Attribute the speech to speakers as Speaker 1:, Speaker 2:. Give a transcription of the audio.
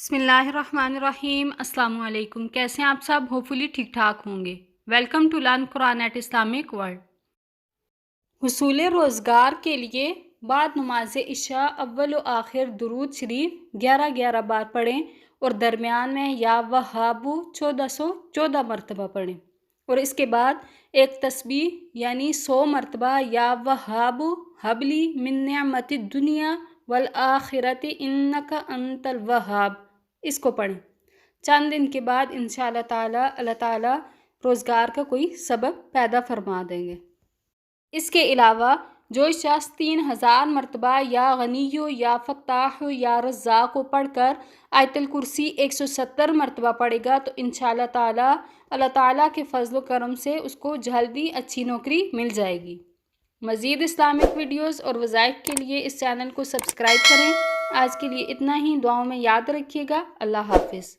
Speaker 1: بسم اللہ الرحمن الرحیم۔ السلام علیکم، کیسے ہیں آپ سب؟ ہوپفلی ٹھیک ٹھاک ہوں گے۔ ویلکم ٹو لرن قرآن ایٹ اسلامک ورلڈ۔ حصول روزگار کے لیے بعد نماز عشاء اول و آخر درود شریف 11 بار پڑھیں اور درمیان میں یا وہابو 1414 مرتبہ پڑھیں، اور اس کے بعد ایک تسبیح یعنی 100 مرتبہ یا وہابو حبلی من نعمت الدنیا والآخرت انک انت الوہاب اس کو پڑھیں۔ چند دن کے بعد انشاءاللہ اللہ تعالیٰ روزگار کا کوئی سبب پیدا فرما دیں گے۔ اس کے علاوہ جو شخص 3000 مرتبہ یا غنیو یا فتاح یا رزاق کو پڑھ کر آیت الکرسی 170 مرتبہ پڑھے گا تو انشاءاللہ اللہ تعالیٰ کے فضل و کرم سے اس کو جلدی اچھی نوکری مل جائے گی۔ مزید اسلامک ویڈیوز اور وظائف کے لیے اس چینل کو سبسکرائب کریں۔ آج کے لیے اتنا ہی، دعاؤں میں یاد رکھیے گا۔ اللہ حافظ۔